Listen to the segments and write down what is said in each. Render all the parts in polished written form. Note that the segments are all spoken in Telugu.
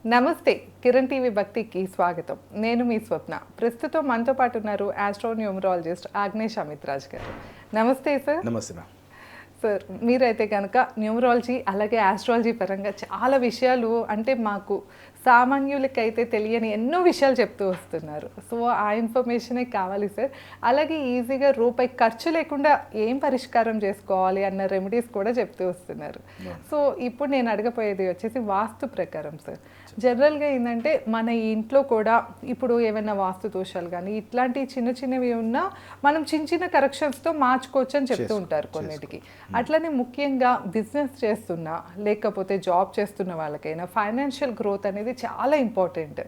నమస్తే, కిరణ్ టీవీ భక్తికి స్వాగతం. నేను మీ స్వప్న. ప్రస్తుతం మనతో పాటు ఉన్నారు ఆస్ట్రోన్యూమరాలజిస్ట్ ఆగ్నేష్ అమిత్రాజ్ గారు. నమస్తే సార్. నమస్తే మ్యామ్. సార్, మీరైతే కనుక న్యూమరాలజీ అలాగే ఆస్ట్రాలజీ పరంగా చాలా విషయాలు, అంటే మాకు సామాన్యులకైతే తెలియని ఎన్నో విషయాలు చెప్తూ వస్తున్నారు. సో ఆ ఇన్ఫర్మేషనే కావాలి సార్. అలాగే ఈజీగా రూపాయి ఖర్చు లేకుండా ఏం పరిష్కారం చేసుకోవాలి అన్న రెమెడీస్ కూడా చెప్తూ వస్తున్నారు. సో ఇప్పుడు నేను అడగపోయేది వచ్చేసి వాస్తు ప్రకారం సార్. జనరల్గా ఏంటంటే మన ఇంట్లో కూడా ఇప్పుడు ఏమైనా వాస్తు దోషాలు కానీ ఇట్లాంటి చిన్న చిన్నవి ఉన్నా మనం చిన్న చిన్న కరెక్షన్స్తో మార్చుకోవచ్చు అని చెప్తూ ఉంటారు కొన్నిటికి. అట్లనే ముఖ్యంగా బిజినెస్ చేస్తున్నా లేకపోతే జాబ్ చేస్తున్న వాళ్ళకైనా ఫైనాన్షియల్ గ్రోత్ అనేది చాలా ఇంపార్టెంట్.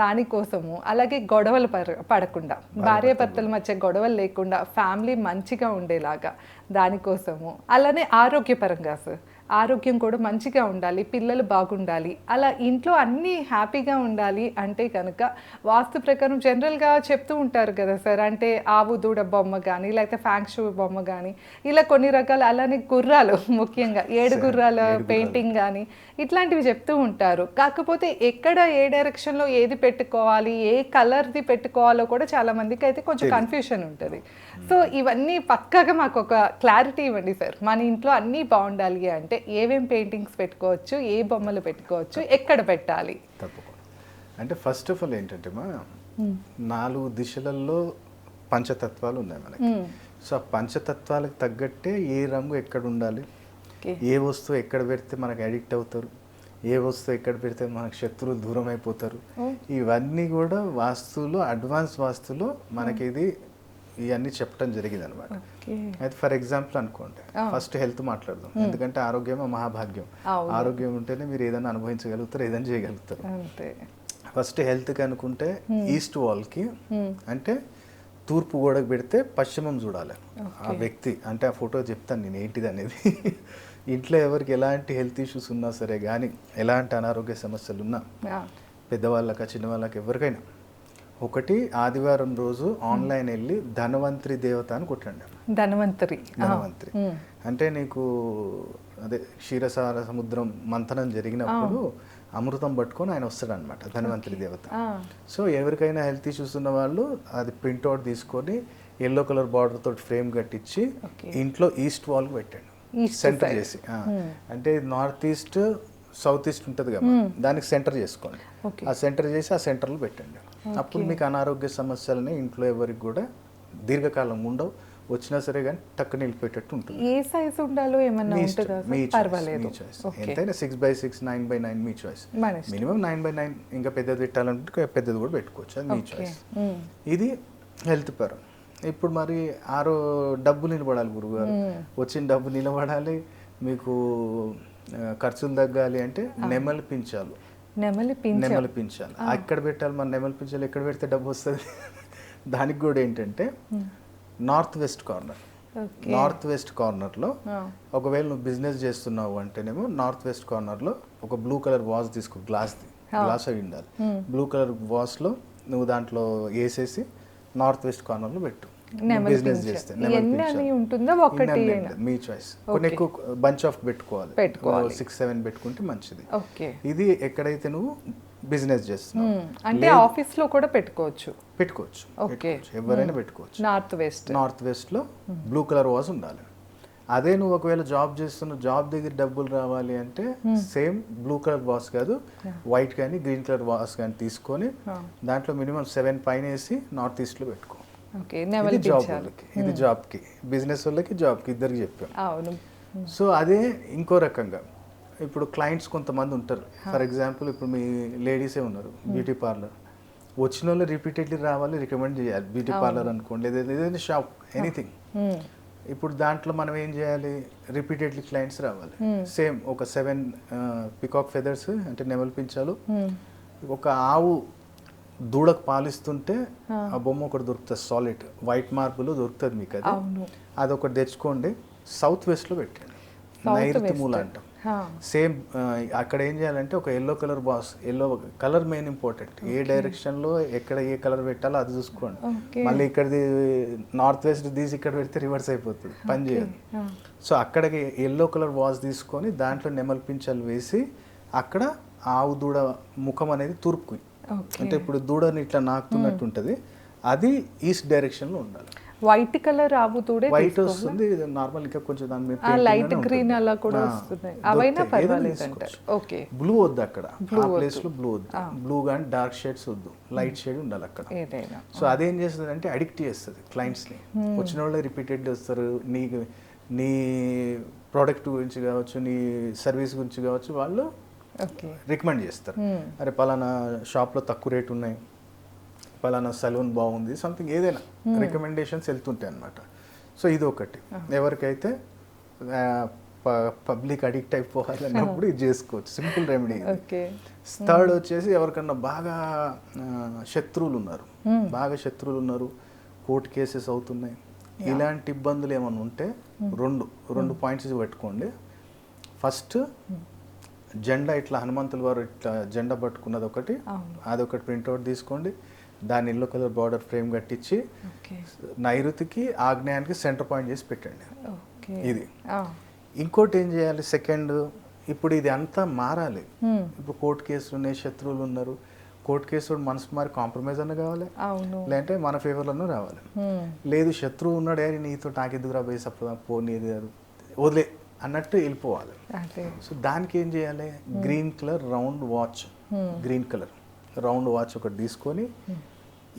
దానికోసము అలాగే గొడవలు పడకుండా, భార్యాభర్తల మధ్య గొడవలు లేకుండా ఫ్యామిలీ మంచిగా ఉండేలాగా దానికోసము, అలానే ఆరోగ్యపరంగా సార్ ఆరోగ్యం కూడా మంచిగా ఉండాలి, పిల్లలు బాగుండాలి, అలా ఇంట్లో అన్నీ హ్యాపీగా ఉండాలి అంటే కనుక వాస్తు ప్రకారం జనరల్గా చెప్తూ ఉంటారు కదా సార్. అంటే ఆవు దూడ బొమ్మ కానీ లేకపోతే ఫ్యాంక్షూ బొమ్మ కానీ ఇలా కొన్ని రకాల, అలానే గుర్రాలు ముఖ్యంగా 7 గుర్రాల పెయింటింగ్ కానీ ఇట్లాంటివి చెప్తూ ఉంటారు. కాకపోతే ఎక్కడ ఏ డైరెక్షన్లో ఏది పెట్టుకోవాలి, ఏ కలర్ది పెట్టుకోవాలో కూడా చాలా మందికి అయితే కొంచెం కన్ఫ్యూషన్ ఉంటుంది. సో ఇవన్నీ పక్కాగా మాకు ఒక క్లారిటీ ఇవ్వండి సార్. మన ఇంట్లో అన్నీ బాగుండాలి అంటే ఏమేం పెయింటింగ్స్ పెట్టుకోవచ్చు, ఏ బొమ్మలు పెట్టుకోవచ్చు, ఎక్కడ పెట్టాలి? తప్పకుండా. అంటే ఫస్ట్ ఆఫ్ ఆల్ ఏంటంటే 4 దిశలలో పంచతత్వాలు ఉన్నాయి మనకి. సో ఆ పంచతత్వాలకు తగ్గట్టే ఏ రంగు ఎక్కడ ఉండాలి, ఏ వస్తువు ఎక్కడ పెడితే మనకు అడిక్ట్ అవుతారు, ఏ వస్తువు ఎక్కడ పెడితే మనకు శత్రువులు దూరం అయిపోతారు, ఇవన్నీ కూడా వాస్తువులో, అడ్వాన్స్ వాస్తులో మనకి ఇది ఇవన్నీ చెప్పడం జరిగింది అనమాట. అయితే ఫర్ ఎగ్జాంపుల్ అనుకోండి, ఫస్ట్ హెల్త్ మాట్లాడదాం. ఎందుకంటే ఆరోగ్యం మహాభాగ్యం. ఆరోగ్యం ఉంటేనే మీరు ఏదైనా అనుభవించగలుగుతారు, ఏదైనా చేయగలుగుతారు. ఫస్ట్ హెల్త్కి అనుకుంటే ఈస్ట్ వాల్కి, అంటే తూర్పు గోడకు పెడితే పశ్చిమం చూడాలి ఆ వ్యక్తి. అంటే ఆ ఫోటో చెప్తాను నేను ఏంటిది అనేది. ఇంట్లో ఎవరికి ఎలాంటి హెల్త్ ఇష్యూస్ ఉన్నా సరే కానీ, ఎలాంటి అనారోగ్య సమస్యలు ఉన్నా, పెద్దవాళ్ళకి చిన్నవాళ్ళకి ఎవరికైనా, ఒకటి ఆదివారం రోజు ఆన్లైన్ వెళ్ళి ధనవంతరి దేవత అని కొట్టండి. ధనవంతరి అంటే నీకు అదే క్షీరసార సముద్రం మంథనం జరిగినప్పుడు అమృతం పట్టుకొని ఆయన వస్తాడు అనమాట, ధనవంతరి దేవత. సో ఎవరికైనా హెల్త్ ఇష్యూస్ ఉన్న వాళ్ళు అది ప్రింట్అవుట్ తీసుకొని ఎల్లో కలర్ బార్డర్ తోటి ఫ్రేమ్ కట్టించి ఇంట్లో ఈస్ట్ వాల్కి పెట్టండి, సెంటర్ చేసి. అంటే నార్త్ ఈస్ట్ సౌత్ ఈస్ట్ ఉంటుంది కదా, దానికి సెంటర్ చేసుకోండి. ఆ సెంటర్ చేసి ఆ సెంటర్లో పెట్టండి. అప్పుడు మీకు అనారోగ్య సమస్యలని ఇంట్లో ఎవరికి కూడా దీర్ఘకాలం ఉండవు. వచ్చినా సరే కానీ టక్కుని వెళ్ళిపోయేటట్టు ఉంటుంది. ఏ సైజ్ ఉండాలో ఏమన్నా ఉంటుందా? మీ చాయిస్. ఎంతైనా 6x6, 9x9 మీ చాయిస్. Minimum 9x9. ఇంకా పెద్దది పెట్టాలంటే పెద్దది కూడా పెట్టుకోవచ్చు, అది మీ చాయిస్. ఇది హెల్త్ పరం. ఇప్పుడు మరి డబ్బు నిలబడాలి గురుగారు, వచ్చిన డబ్బు నిలబడాలి, మీకు ఖర్చులు తగ్గాలి అంటే నెమలి పించాలి. ఎక్కడ పెట్టాలి మన నెమలి పించాలి? ఎక్కడ పెడితే డబ్బు వస్తుంది? దానికి కూడా ఏంటంటే నార్త్ వెస్ట్ కార్నర్లో ఒకవేళ నువ్వు బిజినెస్ చేస్తున్నావు అంటేనేమో నార్త్ వెస్ట్ కార్నర్లో ఒక బ్లూ కలర్ వాస్ తీసుకో, గ్లాస్ అయి ఉండాలి. బ్లూ కలర్ వాస్లో నువ్వు దాంట్లో వేసేసి నార్త్ వెస్ట్ కార్నర్లో పెట్టు. బిజినెస్ చేస్తే మీ చాయిస్. కొన్ని ఎక్కువ బంచ్ ఆఫ్ పెట్టుకోవాలి, 6-7 పెట్టుకుంటే మంచిది. ఇది ఎక్కడైతే నువ్వు బిజినెస్ చేస్తున్నావు అంటే ఆఫీస్ లో కూడా పెట్టుకోవచ్చు, ఎవరైనా పెట్టుకోవచ్చు. నార్త్ వెస్ట్ లో బ్లూ కలర్ వాజ్ ఉండాలి. అదే నువ్వు ఒకవేళ జాబ్ చేస్తున్న జాబ్ దగ్గర డబ్బులు రావాలి అంటే సేమ్ బ్లూ కలర్ వాస్ కాదు, వైట్ కానీ గ్రీన్ కలర్ వాస్ కానీ తీసుకొని దాంట్లో మినిమం 7 పైన వేసి నార్త్ ఈస్ట్ లో పెట్టుకో. ఇది జాబ్కి, బిజినెస్ వాళ్ళకి, జాబ్కి, ఇద్దరికి చెప్పాను. సో అదే ఇంకో రకంగా ఇప్పుడు క్లయింట్స్ కొంతమంది ఉంటారు. ఫర్ ఎగ్జాంపుల్ ఇప్పుడు మీ లేడీసే ఉన్నారు, బ్యూటీ పార్లర్. వచ్చిన వాళ్ళు రిపీటెడ్లీ రావాలి, రికమెండ్ చేయాలి. బ్యూటీ పార్లర్ అనుకోండి, ఏదైనా షాప్, ఎనీథింగ్. ఇప్పుడు దాంట్లో మనం ఏం చేయాలి? రిపీటెడ్లీ క్లయింట్స్ రావాలి. సేమ్ ఒక 7 పికాక్ ఫెదర్స్ అంటే నెమలి పించాలు, ఒక ఆవు దూడకు పాలిస్తుంటే ఆ బొమ్మ ఒకటి దొరుకుతుంది, సాలిడ్ వైట్ మార్బుల్ దొరుకుతుంది మీకు. అది ఒకటి తెచ్చుకోండి, సౌత్ వెస్ట్ లో పెట్టండి, నైరుతి మూల అంటాం. సేమ్ అక్కడ ఏం చేయాలంటే ఒక yellow colour boss, yellow colour main important. ఏ డైరెక్షన్ లో ఎక్కడ ఏ కలర్ పెట్టాలో అది చూసుకోండి. మళ్ళీ ఇక్కడది నార్త్ వెస్ట్ తీసి ఇక్కడ పెడితే రివర్స్ అయిపోతుంది, పని చేయదు. సో అక్కడికి ఎల్లో కలర్ వాస్ తీసుకొని దాంట్లో నెమలి పించాలు వేసి అక్కడ ఆవు దూడ ముఖం అనేది తూర్పు. ఓకే. అంటే ఇప్పుడు దూడని ఇట్లా నాకుతున్నట్టు ఉంటుంది, అది ఈస్ట్ డైరెక్షన్లో ఉండాలి. వైట్ కలర్ ఆవు తూడే వైట్ వస్తుంది నార్మల్, ఇంకా కొంచెం దాని మీద లైట్ గ్రీన్ అలా కూడా వస్తున్నాయి, అవైనా పర్వాలేదు అంటారు. ఓకే. బ్లూ వద్దు అక్కడ, ఆ ప్లేస్ లో బ్లూ వద్దు, బ్లూ కానీ డార్క్ షేడ్స్ వద్దు, లైట్ షేడ్ ఉండాలి అక్కడ. ఏదైనా సో అదేం చేస్తుంది అంటే అడిక్ట్ చేస్తుంది క్లయింట్స్ని. వచ్చిన వాళ్ళు రిపీటెడ్ వస్తారు, నీ ప్రోడక్ట్ గురించి కావచ్చు, నీ సర్వీస్ గురించి కావచ్చు, వాళ్ళు ఓకే రికమెండ్ చేస్తారు. అరే పలానా షాప్లో తక్కువ రేట్ ఉన్నాయి, పలానా సలూన్ బాగుంది, సంథింగ్ ఏదైనా రికమెండేషన్స్ వెళ్తుంటాయి అనమాట. సో ఇది ఒకటి. ఎవరికైతే పబ్లిక్ అడిక్ట్ అయిపోవాలన్నప్పుడు ఇది చేసుకోవచ్చు, సింపుల్ రెమెడీ. థర్డ్ వచ్చేసి ఎవరికన్నా బాగా శత్రువులు ఉన్నారు, కోర్టు కేసెస్ అవుతున్నాయి, ఇలాంటి ఇబ్బందులు ఏమైనా ఉంటే రెండు పాయింట్స్ పెట్టుకోండి. ఫస్ట్ జెండా, ఇట్లా హనుమంతుల వారు ఇట్లా జెండా పట్టుకున్నది ఒకటి, అదొకటి ప్రింట్అవుట్ తీసుకోండి. దాని ఎల్లో కలర్ బార్డర్ ఫ్రేమ్ కట్టించి నైరుతికి ఆగ్నేయానికి సెంటర్ పాయింట్ చేసి పెట్టండి. ఇది. ఇంకోటి ఏం చేయాలి సెకండ్, ఇప్పుడు ఇది అంతా మారాలి. ఇప్పుడు కోర్టు కేసులు ఉన్నాయి, శత్రువులు ఉన్నారు, కోర్టు కేసు మనసు మారి కాంప్రమైజ్ అన్న కావాలి, లేదంటే మన ఫేవర్లోనూ రావాలి. లేదు శత్రువు ఉన్నాడు, నీతో నాకెందుకు రాబోయే పోనీ వదిలే అన్నట్టు వెళ్ళిపోవాలి. సో దానికి ఏం చేయాలి, green colour round watch, round watch ఒకటి తీసుకొని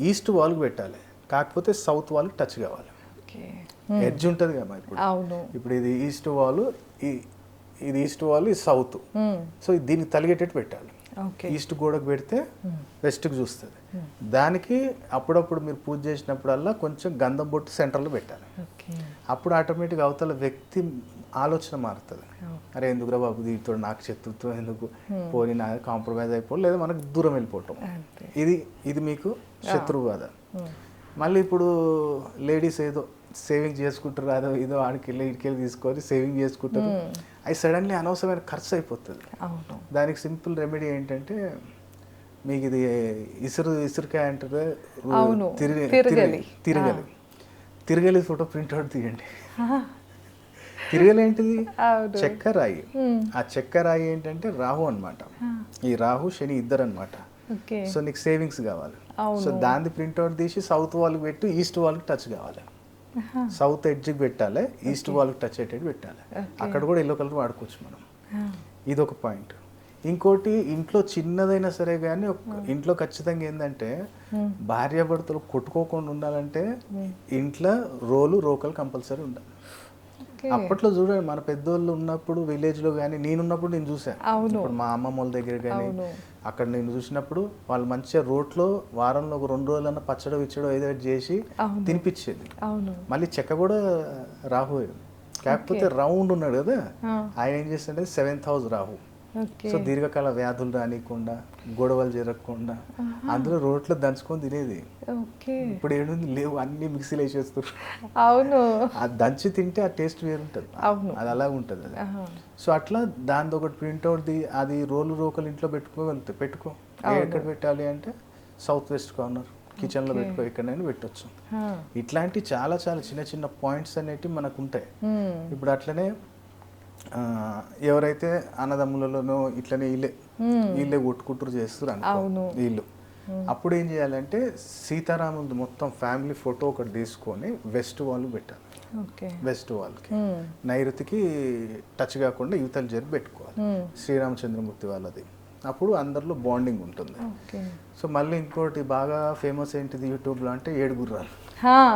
ఈస్ట్ వాల్కి పెట్టాలి, కాకపోతే సౌత్ వాల్కి టచ్ కావాలి. ఎడ్జ్ ఉంటుంది కదా ఇప్పుడు ఇది ఈస్ట్ వాల్, ఇది ఈస్ట్ వాల్, ఇది సౌత్. సో దీనికి తలిగేటట్టు పెట్టాలి. ఈస్ట్ గోడకు పెడితే వెస్ట్కి చూస్తుంది. దానికి అప్పుడప్పుడు మీరు పూజ చేసినప్పుడల్లా కొంచెం గంధం బొట్టు సెంటర్లో పెట్టాలి. అప్పుడు ఆటోమేటిక్గా అవతల వ్యక్తి ఆలోచన మారుతుంది. అరే ఎందుకురా బాబు దీంతో నాకు శత్రుత్వం ఎందుకు, పోనీ నా కాంప్రమైజ్ అయిపోవడం, లేదా మనకు దూరం వెళ్ళిపోవటం. ఇది మీకు శత్రువు కాదా. మళ్ళీ ఇప్పుడు లేడీస్ ఏదో సేవింగ్ చేసుకుంటారు, అదో ఇదో ఆడికెళ్ళి ఇటుకెళ్ళి తీసుకొని సేవింగ్ చేసుకుంటారు, అది సడన్లీ అనవసరమైన ఖర్చు అయిపోతుంది. దానికి సింపుల్ రెమెడీ ఏంటంటే, మీకు ఇది ఇసురుకాయ అంటారు, తిరగలి ఫోటో ప్రింట్అవుట్ తీయండి. తిరగలి ఏంటిది, చెక్కరాయి. ఆ చెక్కరాయి ఏంటంటే రాహు అనమాట. ఈ రాహు శని ఇద్దరు అనమాట. సో నీకు సేవింగ్స్ కావాలి, సో దాన్ని ప్రింట్అవుట్ తీసి సౌత్ వాల్కి పెట్టి ఈస్ట్ వాల్కి టచ్ కావాలి. సౌత్ ఎడ్జ్కి పెట్టాలి, ఈస్ట్ వాల్కి టచ్ అయ్యేటట్టు పెట్టాలి. అక్కడ కూడా ఎల్లో కలర్ వాడుకోవచ్చు మనం. ఇది ఒక పాయింట్. ఇంకోటి, ఇంట్లో చిన్నదైనా సరే కానీ ఇంట్లో ఖచ్చితంగా ఏంటంటే భార్యాభర్తలు కొట్టుకోకుండా ఉండాలంటే ఇంట్లో రోకలు కంపల్సరీ ఉండాలి. అప్పట్లో చూడండి, మన పెద్దోళ్ళు ఉన్నప్పుడు విలేజ్లో కానీ, నేనున్నప్పుడు నేను చూసాను. ఇప్పుడు మా అమ్మమ్మ వాళ్ళ దగ్గర కానీ అక్కడ నేను చూసినప్పుడు వాళ్ళు మంచిగా రోట్లో వారంలో ఒక 2 రోజులన్నా పచ్చడో ఇచ్చడో ఏదో చేసి తినిపించేది. మళ్ళీ చెక్క కూడా రాహు, కాకపోతే రౌండ్ ఉన్నాడు కదా, ఆయన ఏం చేస్తుంటే 7th హౌస్ రాహు. సో దీర్ఘకాల వ్యాధులు రానికుండా, గొడవలు జరగకుండా అందులో రోట్లో దంచుకొని తినేది. ఇప్పుడు ఏడుంది, లేవు, అన్ని మిక్సీలు వేసేస్తారు. అవును, అది దంచి తింటే ఆ టేస్ట్ వేరుంటుంది, అది అలా ఉంటుంది అది. సో అట్లా దాని ఒకటి ప్రింట్అవుట్, అది రోకలు ఇంట్లో పెట్టుకో. ఎక్కడ పెట్టాలి అంటే సౌత్ వెస్ట్ కార్నర్ కిచెన్లో పెట్టుకో, ఎక్కడైనా పెట్టవచ్చు. ఇట్లాంటి చాలా చాలా చిన్న చిన్న పాయింట్స్ అనేటివి మనకు ఉంటాయి. ఇప్పుడు అట్లనే ఎవరైతే అన్నదమ్ములలోనో ఇట్లనే వీళ్ళే కొట్టుకుంటూ చేస్తారు అనుకో వీళ్ళు, అప్పుడు ఏం చేయాలంటే సీతారాములది మొత్తం ఫ్యామిలీ ఫోటో ఒకటి తీసుకొని వెస్ట్ వాల్ పెట్టాలి. వెస్ట్ వాల్కి నైరుతికి టచ్ కాకుండా యువతల జరిపి పెట్టుకోవాలి, శ్రీరామచంద్రమూర్తి వాళ్ళది. అప్పుడు అందరిలో బాండింగ్ ఉంటుంది. సో మళ్ళీ ఇంకోటి బాగా ఫేమస్ ఏంటిది యూట్యూబ్లో అంటే 7 గుర్రాలు.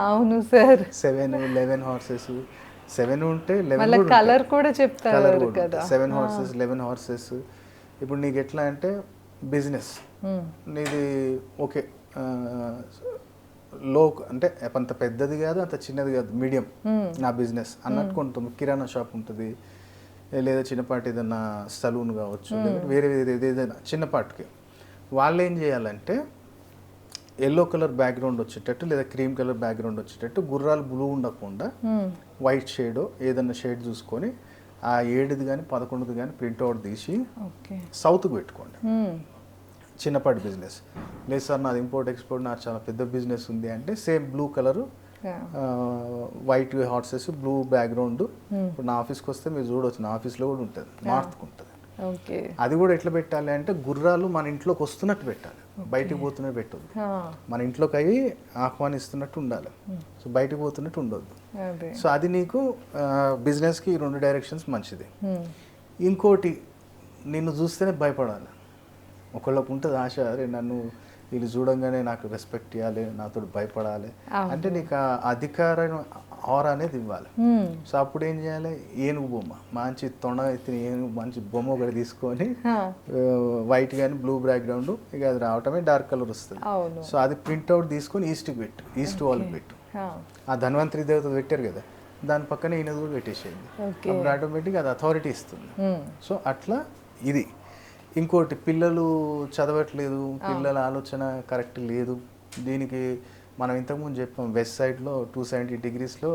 అవును సార్, 7-11 హార్సెస్, 7 ఉంటే 11 కలర్ కూడా చెప్తారు కదా, 7 హార్సెస్ 11 హార్సెస్. ఇప్పుడు నీకు ఎట్లా అంటే బిజినెస్ నీది ఓకే, లో అంటే అంత పెద్దది కాదు అంత చిన్నది కాదు, మీడియం నా బిజినెస్ అన్నట్టు కొంత కిరాణా షాప్ ఉంటుంది, లేదా చిన్నపాటి ఏదైనా సలూన్ కావచ్చు, లేదా వేరే ఏదైనా చిన్నపాటికి. వాళ్ళు ఏం చేయాలంటే ఎల్లో కలర్ బ్యాక్గ్రౌండ్ వచ్చేటట్టు, లేదా క్రీమ్ కలర్ బ్యాక్గ్రౌండ్ వచ్చేటట్టు, గుర్రాలు బ్లూ ఉండకుండా వైట్ షేడో ఏదన్నా షేడ్ చూసుకొని ఆ 7ది కానీ 11ది కానీ ప్రింట్అవుట్ తీసి సౌత్కి పెట్టుకోండి. చిన్నపాటి బిజినెస్. లేదు సార్ నాది ఇంపోర్ట్ ఎక్స్పోర్ట్, నాకు చాలా పెద్ద బిజినెస్ ఉంది అంటే same blue colour, white horses, blue background. ఇప్పుడు నా ఆఫీస్కి వస్తే మీరు చూడవచ్చు, నా ఆఫీస్లో కూడా ఉంటుంది, నార్త్కి ఉంటుంది. ఓకే. అది కూడా ఎట్లా పెట్టాలి అంటే గుర్రాలు మన ఇంట్లోకి వస్తున్నట్టు పెట్టాలి, బయటికి పోతున్నట్టు పెట్టద్దు. మన ఇంట్లోకి అవి ఆహ్వానిస్తున్నట్టు ఉండాలి, సో బయటికి పోతున్నట్టు ఉండొద్దు. సో అది నీకు బిజినెస్కి 2 డైరెక్షన్స్ మంచిది. ఇంకోటి, నిన్ను చూస్తేనే భయపడాలి. ఒకళ్ళకు ఉంటుంది ఆశ, అరే నన్ను వీళ్ళు చూడంగానే నాకు రెస్పెక్ట్ ఇవ్వాలి, నాతో భయపడాలి అంటే నీకు ఆ అధికారం ఆరా అనేది ఇవ్వాలి. సో అప్పుడు ఏం చేయాలి, ఏనుగు బొమ్మ మంచి తొండ ఎత్తిన ఏనుగు మంచి బొమ్మ ఒకటి తీసుకొని వైట్ కానీ బ్లూ బ్యాక్గ్రౌండ్, ఇక అది రావటమే డార్క్ కలర్ వస్తుంది. సో అది ప్రింట్అవుట్ తీసుకొని ఈస్ట్కి పెట్టు, ఈస్ట్ వాల్కి పెట్టు. ఆ ధన్వంతరి దేవత పెట్టారు కదా, దాని పక్కనే ఈయనది కూడా పెట్టేసేయండి. అప్పుడు ఆటోమేటిక్ అది అథారిటీ ఇస్తుంది. సో అట్లా ఇది. ఇంకోటి, పిల్లలు చదవట్లేదు, పిల్లల ఆలోచన కరెక్ట్ లేదు. దీనికి మనం ఇంతకుముందు చెప్పాం, వెస్ట్ సైడ్లో 270 degreesలో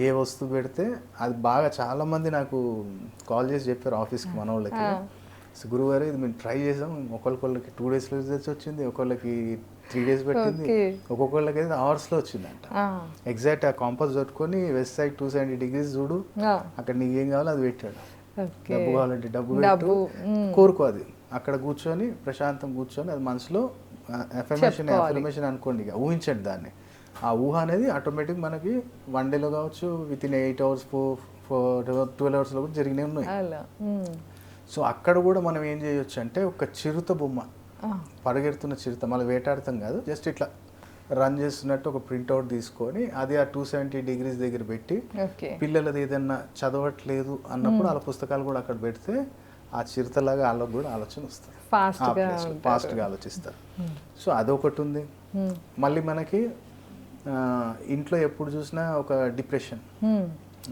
ఏ వస్తువు పెడితే అది బాగా చాలామంది నాకు కాల్ చేసి చెప్పారు ఆఫీస్కి మన వాళ్ళకి, సో గురువారు ఇది మేము ట్రై చేసాం, ఒకళ్ళకి 2 daysలో రిజల్ట్స్ వచ్చింది, ఒకళ్ళకి 3 days పెట్టింది, ఒక్కొక్కళ్ళకి అయితే అవర్స్లో వచ్చిందంట. ఎగ్జాక్ట్ ఆ కాంపాస్ పెట్టుకొని వెస్ట్ సైడ్ 270 degrees చూడు, అక్కడ నీకు ఏం కావాలో అది పెట్టాడు. డబ్బు కావాలంటే డబ్బు పెట్టు, కోరుకో. అది అక్కడ కూర్చొని ప్రశాంతం కూర్చొని అది మనసులో అఫర్మేషన్ అనుకోండి, ఇక ఊహించండి దాన్ని. ఆ ఊహ అనేది ఆటోమేటిక్ మనకి 1 dayలో కావచ్చు, వితిన్ 8 hours 12 hours కూడా జరిగినవి ఉన్నాయి. సో అక్కడ కూడా మనం ఏం చేయొచ్చు అంటే, ఒక చిరుత బొమ్మ, పరిగెడుతున్న చిరుత, మళ్ళీ వేటాడతాం కాదు, జస్ట్ ఇట్లా రన్ చేస్తున్నట్టు ఒక ప్రింట్అవుట్ తీసుకొని అది ఆ 270 degrees దగ్గర పెట్టి, పిల్లలది ఏదైనా చదవట్లేదు అన్నప్పుడు వాళ్ళ పుస్తకాలు కూడా అక్కడ పెడితే ఆ చిరుతలాగా వాళ్ళకు కూడా ఆలోచన వస్తుంది, ఫాస్ట్గా ఆలోచిస్తారు. సో అదొకటి ఉంది. మళ్ళీ మనకి ఇంట్లో ఎప్పుడు చూసినా ఒక డిప్రెషన్,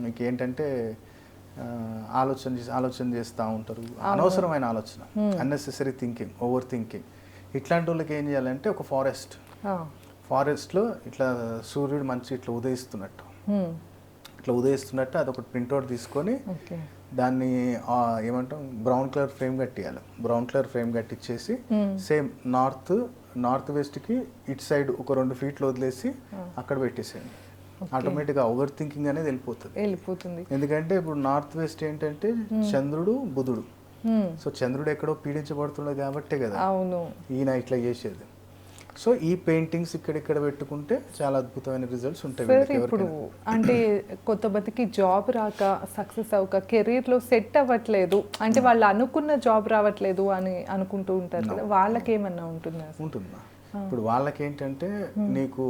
మీకు ఏంటంటే ఆలోచన చేస్తూ ఉంటారు, అనవసరమైన ఆలోచన, అన్నెసెసరీ థింకింగ్, ఓవర్ థింకింగ్. ఇట్లాంటి వాళ్ళకి ఏం చేయాలంటే, ఒక ఫారెస్ట్లో ఇట్లా సూర్యుడు మంచి ఇట్లా ఉదయిస్తున్నట్టు అదొకటి ప్రింట్అవుట్ తీసుకొని దాన్ని ఏమంటాం బ్రౌన్ కలర్ ఫ్రేమ్ కట్టియాలి. బ్రౌన్ కలర్ ఫ్రేమ్ కట్టించేసి సేమ్ నార్త్ వెస్ట్కి ఇటు సైడ్ ఒక 2 feet వదిలేసి అక్కడ పెట్టేసేయండి. ఆటోమేటిక్గా ఓవర్ థింకింగ్ అనేది వెళ్ళిపోతుంది. ఎందుకంటే ఇప్పుడు నార్త్ వెస్ట్ ఏంటంటే చంద్రుడు బుధుడు, సో చంద్రుడు ఎక్కడో పీడించబడుతున్నాడు కాబట్టే కదా ఈయన ఇట్లా చేసేది. సో ఈ పెయింటింగ్స్ ఇక్కడిక్కడ పెట్టుకుంటే చాలా అద్భుతమైన రిజల్ట్స్ ఉంటాయి. ఇప్పుడు అంటే కొంతమందికి జాబ్ రాక, సక్సెస్ అవ్వక, కెరీర్లో సెట్ అవ్వట్లేదు అంటే వాళ్ళు అనుకున్న జాబ్ రావట్లేదు అని అనుకుంటూ ఉంటారు కదా, వాళ్ళకి ఏమన్నా ఉంటుందా? ఇప్పుడు వాళ్ళకి ఏంటంటే, నీకు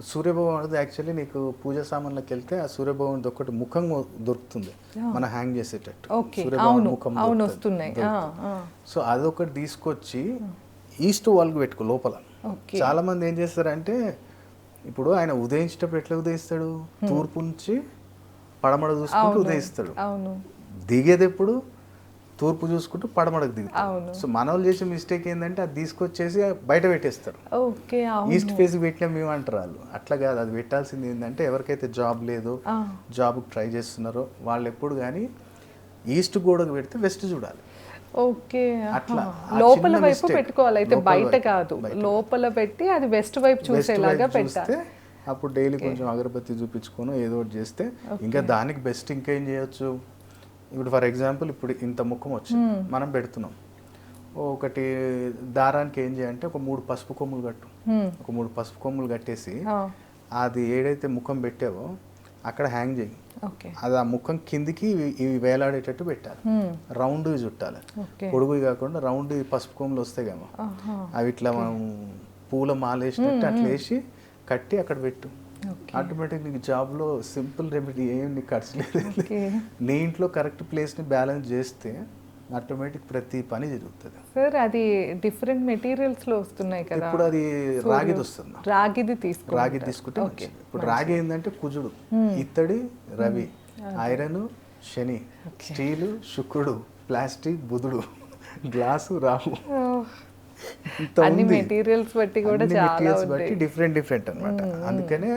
సూర్యభగవాన్ అనేది యాక్చువల్లీ నీకు పూజా సామాన్లకు వెళ్తే ఆ సూర్యభగవాన్ ఒకటి ముఖం దొరుకుతుంది, మనం హ్యాంగ్ చేసేటట్టు సూర్యభగవాన్ ముఖం వస్తున్నాయి. సో అదొకటి తీసుకొచ్చి ఈస్ట్ వాల్కి పెట్టుకో లోపల. చాలా మంది ఏం చేస్తారంటే, ఇప్పుడు ఆయన ఉదయించేటప్పుడు ఎట్లా ఉదయిస్తాడు, తూర్పు నుంచి పడమడ చూసుకుంటూ ఉదయిస్తాడు, దిగేది ఎప్పుడు తూర్పు చూసుకుంటూ పడమడకు దిగుతాడు. సో మన వాళ్ళు చేసే మిస్టేక్ ఏంటంటే, అది తీసుకొచ్చేసి బయట పెట్టేస్తారు, ఈస్ట్ ఫేస్కి పెట్టినా మేము అంటారు వాళ్ళు. అట్లా కాదు, అది పెట్టాల్సింది ఏంటంటే, ఎవరికైతే జాబ్ లేదో, జాబ్ ట్రై చేస్తున్నారో వాళ్ళు ఎప్పుడు కానీ ఈస్ట్ గోడకు పెడితే వెస్ట్ చూడాలి. అట్లా లోపల వైపు పెట్టుకోవాలి, అయితే బయట కాదు, లోపల పెట్టి అది వెస్ట్ వైపు చూసేలాగా పెట్టాలి. అప్పుడు డైలీ కొంచెం అగరబత్తి చూపించుకొని ఏదో ఒకటి చేస్తే ఇంకా దానికి బెస్ట్. ఇంకేం చేయొచ్చు, ఇప్పుడు ఫర్ ఎగ్జాంపుల్ ఇప్పుడు ఇంత ముఖం వచ్చింది మనం పెడుతున్నాం, ఒకటి దారానికి ఏం చేయాలంటే ఒక 3 పసుపు కొమ్ములు కట్టు. ఒక 3 పసుపు కొమ్ములు కట్టేసి అది ఏదైతే ముఖం పెట్టావో అక్కడ హ్యాంగ్ చేయి. అది ఆ ముఖం కిందికి ఇవి వేలాడేటట్టు పెట్టాలి, రౌండ్ చుట్టాలి, పొడుగు కాకుండా రౌండ్ పసుపు కొమ్ములు వస్తాయి కదా, అవి ఇట్లా మనం పూల మాల వేసినట్టు అట్లా వేసి కట్టి అక్కడ పెట్టు. ఆటోమేటిక్ నీకు జాబ్లో సింపుల్ రెమెడీ, ఏం నీకు ఖర్చు లేదు. నీ ఇంట్లో కరెక్ట్ ప్లేస్ని బ్యాలెన్స్ చేస్తే ఆటోమేటిక్ ప్రతి పని జరుగుతుంది. సార్ అది డిఫరెంట్ మెటీరియల్స్ లో వస్తున్నాయి కదా, ఇప్పుడు అది రాగిది వస్తుంది, రాగిది తీసుకుంటే ఇప్పుడు రాగి ఏంటంటే కుజుడు, ఇత్తడి రవి, ఐరన్ శని, స్టీలు శుక్రుడు, ప్లాస్టిక్ బుధుడు, గ్లాసు రాహు, అన్ని మెటీరియల్స్ బట్టి కూడా డిఫరెంట్ అన్నమాట. అందుకనే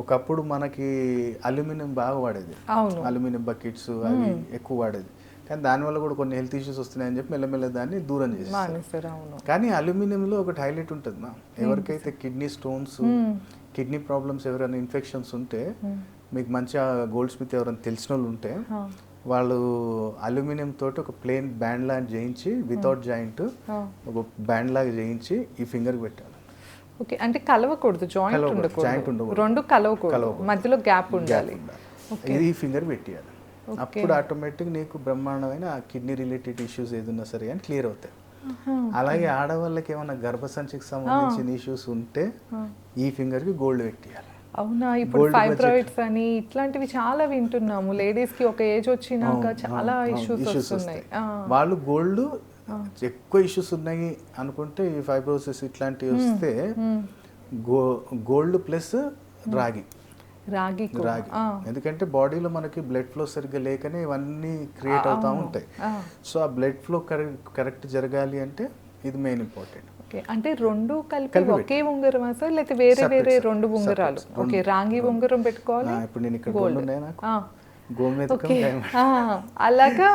ఒకప్పుడు మనకి అల్యూమినియం బాగా వాడేది, అల్యూమినియం బకెట్స్ అవి ఎక్కువ వాడేది, కానీ దానివల్ల కూడా కొన్ని హెల్త్ ఇష్యూస్ వస్తున్నాయని చెప్పి మెల్లమెల్ల దాన్ని దూరం చేస్తారు. కానీ అల్యూమినియంలో ఒకటి హైలైట్ ఉంటుంది మా, ఎవరికైతే కిడ్నీ స్టోన్స్, కిడ్నీ ప్రాబ్లమ్స్, ఎవరైనా ఇన్ఫెక్షన్స్ ఉంటే, మీకు మంచిగా గోల్డ్ స్మిత్ ఎవరైనా తెలిసిన వాళ్ళు ఉంటే వాళ్ళు అల్యూమినియం తోటి ఒక ప్లేన్ బ్యాండ్ లాగా చేయించి వితౌట్ జాయింట్ ఒక బ్యాండ్ లాగా చేయించి ఈ ఫింగర్కి పెట్టాలి. ఓకే, అంటే కలవకూడదు, జాయింట్ ఉండకూడదు, రెండు కలవకూడదు, మధ్యలో గ్యాప్ ఉండాలి. ఇది ఈ ఫింగర్ పెట్టేయాలి. అప్పుడు ఆటోమేటిక్ నీకు బ్రహ్మాండమైన ఆ కిడ్నీ రిలేటెడ్ ఇష్యూస్ ఏదన్నా సరే అని క్లియర్ అవుతాయి. అలాగే ఆడవాళ్ళకి ఏమైనా గర్భసంచికి సంబంధించిన ఇష్యూస్ ఉంటే ఈ ఫింగర్కి గోల్డ్ పెట్టేయాలి. అవునా, ఇప్పుడు ఫైబ్రాయిడ్స్ అని ఇట్లాంటివి చాలా వింటున్నాము. లేడీస్ కి ఒక ఏజ్ వచ్చినాక చాలా ఇష్యూస్ వస్తున్నాయి. వాళ్ళు గోల్డ్ ఎక్కువ ఇష్యూస్ ఉన్నాయి అనుకుంటే ఈ ఫైబ్రోసిస్ ఇట్లాంటివి వస్తే గోల్డ్ ప్లస్ రాగి. ఎందుకంటే బాడీలో మనకి బ్లడ్ ఫ్లో సరిగ్గా లేకనే ఇవన్నీ క్రియేట్ అవుతూ ఉంటాయి. సో ఆ బ్లడ్ ఫ్లో కరెక్ట్ జరగాలి అంటే ఇది మెయిన్ ఇంపార్టెంట్. అంటే రెండు కలిపి ఒకే ఉంగరం సార్, లేకపోతే వేరే వేరే రెండు ఉంగరాలు? ఓకే, రాగి ఉంగరం పెట్టుకోవాలి. ఇప్పుడు నేను ఇక్కడ గోల్డ్ ఉన్నాయి నాకు గోమేదకం అలాగా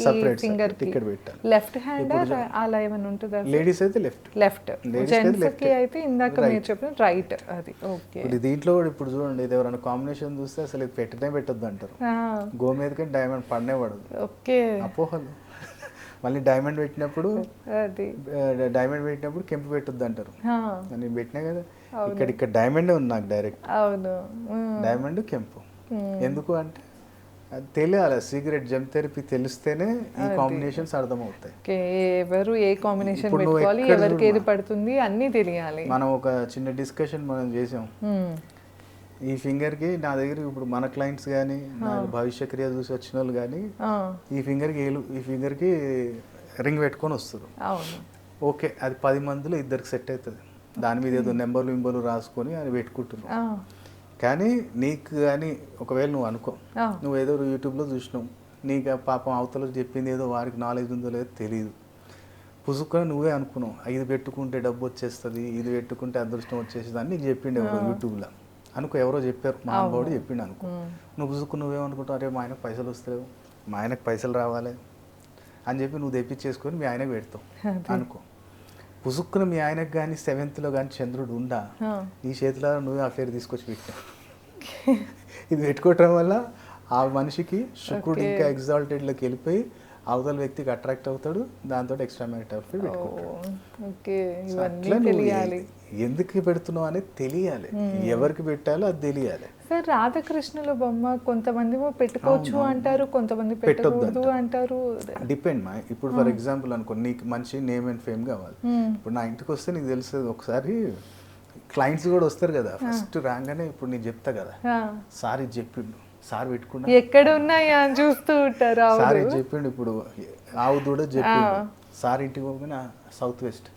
సెపరేట్ ఫింగర్ కి ఇక్కడ పెట్టాలి. లెఫ్ట్ హ్యాండ్ అలా ఏమైనా ఉంటుందా? లేడీస్ అయితే లెఫ్ట్, జెంట్స్ కి అయితే ఇందాక మీరు చెప్పిన రైట్. అది ఓకే. దీంట్లో కూడా ఇప్పుడు చూడండి, ఇది ఎవరైనా కాంబినేషన్ చూస్తే అసలు ఇది పెట్టనే పెట్టద్దు అంటారు. గోమేదకం డైమండ్ పడనే పడదు. ఓకే, అపోహలు. మళ్ళీ డైమండ్ పెట్టినప్పుడు కెంపు పెట్టొద్దు అంటారు. నేను పెట్టినా కదా, ఇక్కడ డైమండ్ ఉంది నాకు డైరెక్ట్. అవును, డైమండ్ కెంపు ఎందుకు అంటే అది తెలియాలి. సీక్రెట్ జెమ్ థెరపీ తెలిస్తేనే ఈ కాంబినేషన్స్ అర్థమవుతాయి. ఎవరు ఏ కాంబినేషన్ పెట్టుకోవాలి, ఎవరికి ఏది పడుతుంది అన్నీ తెలియాలి. మనం ఒక చిన్న డిస్కషన్ మనం చేసాం. ఈ ఫింగర్కి నా దగ్గర ఇప్పుడు మన క్లయింట్స్ కానీ నా భవిష్య క్రియ చూసి వచ్చిన వాళ్ళు కానీ ఈ ఫింగర్కి రింగ్ పెట్టుకొని వస్తారు. ఓకే, అది 10 మందిలో ఇద్దరికి సెట్ అవుతుంది. దాని మీద ఏదో నెంబర్లు రాసుకొని అది పెట్టుకుంటున్నావు. కానీ నీకు కానీ ఒకవేళ నువ్వు అనుకో, నువ్వు ఏదో యూట్యూబ్లో చూసినావు, నీకు పాపం అవతల చెప్పింది ఏదో వారికి నాలెడ్జ్ ఉందో లేదో తెలియదు, పుసుకొని నువ్వే అనుకున్నావు ఇది పెట్టుకుంటే డబ్బు వచ్చేస్తుంది, ఇది పెట్టుకుంటే అదృష్టం వచ్చేస్తుంది అని నీకు చెప్పిండు ఎవరో యూట్యూబ్లో అనుకో, ఎవరో చెప్పారు, మా అమ్మవాడు చెప్పిండు అనుకో. నువ్వు పుసుకు నువ్వేమనుకుంటావు, అరే మా ఆయనకు పైసలు వస్తలేవు, మా ఆయనకు పైసలు రావాలి అని చెప్పి నువ్వు తెప్పించేసుకొని మీ ఆయనకు పెడతావు అనుకో. పుసుక్కున మీ ఆయనకు కానీ 7th కానీ చంద్రుడు ఉండా నీ చేతిలో నువ్వే అఫేర్ తీసుకొచ్చి పెట్టావు. ఇది పెట్టుకోవటం వల్ల ఆ మనిషికి శుక్రుడు ఇంకా ఎగ్జాల్టెడ్లోకి వెళ్ళిపోయి అవతల వ్యక్తికి అట్రాక్ట్ అవుతాడు, దాంతో ఎక్స్ట్రా మ్యారిటల్ అఫేర్ పెట్టుకుంటాడు. ఎందుకు పెడుతున్నావు అనేది తెలియాలి, ఎవరికి పెట్టాలో అది తెలియాలి. సార్, రాధాకృష్ణుల బొమ్మ కొంతమంది పెట్టుకోవచ్చు అంటారు, కొంతమంది పెట్టకూడదు అంటారు. డిపెండ్ మా. ఇప్పుడు ఫర్ ఎగ్జాంపుల్ అనుకో, నీకు మంచి నేమ్ అండ్ ఫేమ్ కావాలి. ఇప్పుడు నా ఇంటికి వస్తే నీకు తెలుస్తుంది, ఒకసారి క్లయింట్స్ కూడా వస్తారు కదా, ఫస్ట్ రాగానే ఇప్పుడు నేను చెప్తా కదా, సార్ ఇది చెప్పిండు, సార్ పెట్టుకున్నా ఎక్కడ ఉన్నాయా అని చూస్తూ ఉంటారు. సార్ ఇది చెప్పిండు, ఇప్పుడు ఆవు దూడ చెప్పిండు, సార్ ఇంటికి పోగానే సౌత్ వెస్ట్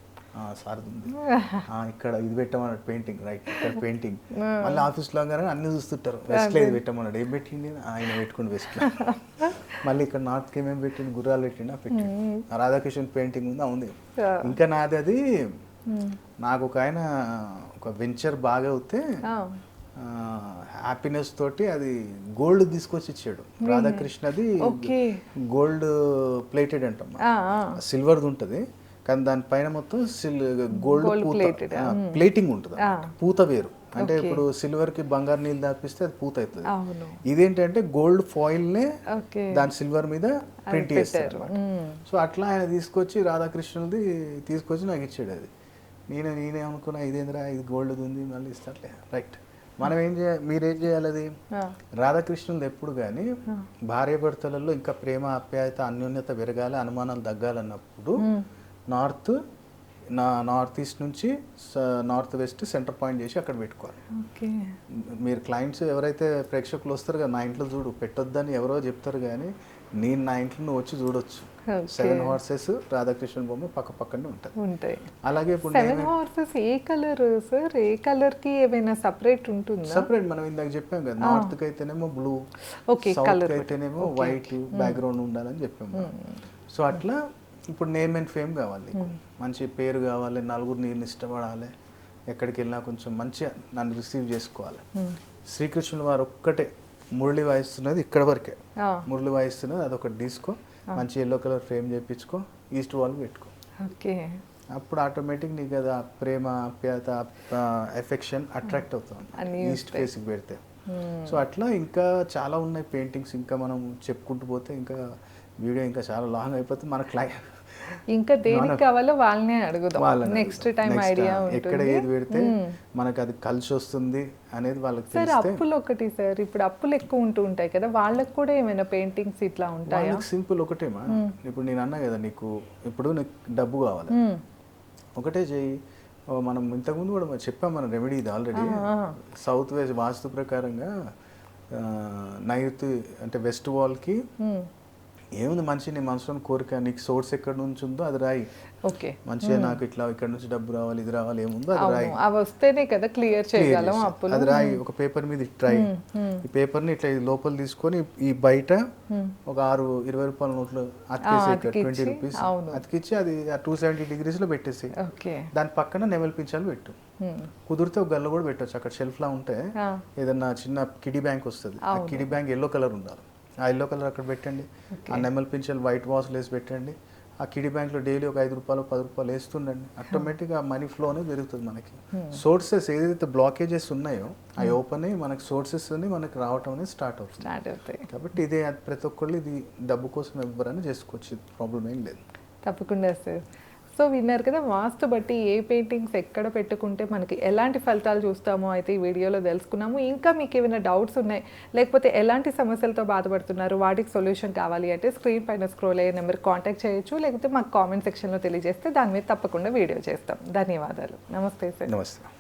సార్ ఉంది, ఇక్కడ ఇది పెట్టమన్నాడు పెయింటింగ్, రైట్ ఇక్కడ పెయింటింగ్. మళ్ళీ ఆఫీస్లో కానీ అన్ని చూస్తుంటారు, వెస్ట్లో ఇది పెట్టమన్నాడు, ఏం పెట్టింది ఆయన పెట్టుకుని వెస్ట్లో. మళ్ళీ ఇక్కడ నార్త్కి ఏమేమి పెట్టిండు, గుర్రాలు పెట్టిండా పెట్టిండు, రాధాకృష్ణ పెయింటింగ్ ఉంది ఉంది. ఇంకా నాది అది నాకు ఒక ఆయన ఒక వెంచర్ బాగా అవుతే హ్యాపీనెస్ తోటి అది గోల్డ్ తీసుకొచ్చి ఇచ్చాడు. రాధాకృష్ణది గోల్డ్ ప్లేటెడ్ అంటాం, సిల్వర్ది ఉంటుంది కానీ దానిపైన మొత్తం గోల్డ్ ప్లేటింగ్ ఉంటుంది, పూత వేరు. అంటే ఇప్పుడు సిల్వర్ కి బంగారు నీళ్ళు దాపిస్తే అది పూత అవుతుంది. ఇదేంటంటే గోల్డ్ ఫాయిల్ నే దాని సిల్వర్ మీద ప్రింట్ చేస్తారు. సో అట్లా ఆయన తీసుకొచ్చి రాధాకృష్ణుది తీసుకొచ్చి నాకు ఇచ్చాడు. అది నేనే అనుకున్నా, ఇదేంద్రా ఇది గోల్డ్ ఉంది మళ్ళీ ఇస్తాట్లే, రైట్. మనం మీరేం చేయాలి, అది రాధాకృష్ణులు ఎప్పుడు కానీ భార్యాభర్తలలో ఇంకా ప్రేమ ఆప్యాయత అన్యోన్యత పెరగాలి, అనుమానాలు తగ్గాలన్నప్పుడు నార్త్ ఈస్ట్ నుంచి నార్త్ వెస్ట్ సెంటర్ పాయింట్ చేసి అక్కడ పెట్టుకోవాలి. మీరు క్లయింట్స్ ఎవరైతే ప్రేక్షకులు వస్తారు కదా, నా ఇంట్లో చూడు పెట్టొద్దని ఎవరో చెప్తారు, కానీ నేను నా ఇంట్లో నువ్వు వచ్చి చూడొచ్చు. 7 హార్సెస్ రాధాకృష్ణ బొమ్మ పక్క పక్కనే ఉంటాయి. అలాగే ఇప్పుడు 7 హార్సెస్ ఏ కలర్ సార్, ఏ కలర్ కి ఏమైనా సెపరేట్ ఉంటుందా? సెపరేట్ మనం ఇందాక చెప్పాం కదా, నార్త్ కి అయితేనేమో బ్లూ, సౌత్ కి అయితేనేమో వైట్ బ్యాక్గ్రౌండ్ ఉండాలని చెప్పాము. సో అట్లా ఇప్పుడు నేమ్ అండ్ ఫేమ్ కావాలి, మంచి పేరు కావాలి, నలుగురు నేను ఇష్టపడాలి, ఎక్కడికి వెళ్ళినా కొంచెం మంచిగా నన్ను రిసీవ్ చేసుకోవాలి. శ్రీకృష్ణుల వారు ఒక్కటే మురళి వాయిస్తున్నది ఇక్కడ వరకే, మురళి వాయిస్తున్నది అదొకటి తీసుకో, మంచి ఎల్లో కలర్ ఫ్రేమ్ చేయించుకో, ఈస్ట్ వాల్ పెట్టుకో. అప్పుడు ఆటోమేటిక్ నీకు అది ప్రేమ ఆప్యాయత ఎఫెక్షన్ అట్రాక్ట్ అవుతుంది ఈస్ట్ ఫేస్కి పెడితే. సో అట్లా ఇంకా చాలా ఉన్నాయి పెయింటింగ్స్, ఇంకా మనం చెప్పుకుంటూ పోతే ఇంకా వీడియో ఇంకా చాలా లాంగ్ అయిపోతుంది. మన ఇంకా దేనికి కావాలో వాళ్ళనే అడుగుదాం, నెక్స్ట్ టైం ఐడియా ఎక్కడ ఉంటుంది. ఏది పెడితే మనకు అది కలిసి వస్తుంది అనేది వాళ్ళకి సార్ తెలిస్తే. అప్పులు ఒకటి సార్, ఇప్పుడు అప్పులు ఎక్కువ ఉంటూ ఉంటాయి కదా, వాళ్ళకి కూడా ఏమైనా పెయింటింగ్స్ ఇట్లా ఉంటాయా? సింపుల్ ఒకటేమా, ఇప్పుడు నేను అన్నా కదా నీకు, ఇప్పుడు నీకు డబ్బు కావాలి, ఒకటే చెయ్యి. మనం ఇంతకుముందు కూడా చెప్పాం మన రెమెడీ ఇది ఆల్రెడీ. సౌత్ వెస్ట్ వాస్తు ప్రకారంగా నైరుతి అంటే వెస్ట్ వాల్కి ఏముంది, మంచి నీ మనసులో కోరిక, నీకు సోర్స్ ఎక్కడ నుంచి ఉందో అది రాయి. ఓకే, మంచిగా నాకు ఇట్లా ఇక్కడ నుంచి డబ్బు రావాలి, ఇది రావాలి, ఏముందో అది రాయి. అవి వస్తేనే కదా క్లియర్ చేయగలం అప్పులు. అది రాయి, ఒక పేపర్ మీద ట్రై. ఈ పేపర్ని ఇట్లా లోపల తీసుకొని ఈ బయట ఒక 20 రూపాయల నోట్లు అతికేసి 20 రూపీస్ అతికిచ్చి అది 270 degrees లో పెట్టేసి దాని పక్కన నెమలి పింఛాలు పెట్టు. కుదిరితే ఒక గల్ల కూడా పెట్టచ్చు అక్కడ షెల్ఫ్ లా ఉంటే. ఏదన్నా చిన్న కిడీ బ్యాంక్ వస్తుంది, ఆ కిడీ బ్యాంక్ ఎల్లో కలర్ ఉండాలి, ఆ ఎల్లో కలర్ అక్కడ పెట్టండి. ఆ నెమల్ పింఛన్లు వైట్ వాష్లు వేసి పెట్టండి. ఆ కిడీ బ్యాంక్లో డైలీ ఒక 5 రూపాయలు 10 రూపాయలు వేస్తుండండి. ఆటోమేటిక్గా మనీ ఫ్లో అనేది పెరుగుతుంది. మనకి సోర్సెస్ ఏదైతే బ్లాకేజెస్ ఉన్నాయో అవి ఓపెన్ అయ్యి మనకి సోర్సెస్ మనకి రావటం అనేది స్టార్ట్ అవుతుంది. కాబట్టి ఇదే ప్రతి ఒక్కళ్ళు ఇది డబ్బు కోసం ఎవరైనా చేసుకోవచ్చు, ప్రాబ్లం ఏం లేదు. తప్పకుండా సార్. సో విన్నారు కదా, వాస్తు బట్టి ఏ పెయింటింగ్స్ ఎక్కడ పెట్టుకుంటే మనకి ఎలాంటి ఫలితాలు చూస్తామో అయితే ఈ వీడియోలో తెలుసుకున్నాము. ఇంకా మీకు ఏమైనా డౌట్స్ ఉన్నాయి, లేకపోతే ఎలాంటి సమస్యలతో బాధపడుతున్నారు, వాటికి సొల్యూషన్ కావాలి అంటే స్క్రీన్ పైన స్క్రోల్ అయ్యే నెంబర్ కాంటాక్ట్ చేయొచ్చు, లేకపోతే మాకు కామెంట్ సెక్షన్లో తెలియజేస్తే దాని మీద తప్పకుండా వీడియో చేస్తాం. ధన్యవాదాలు. నమస్తే సార్. నమస్తే.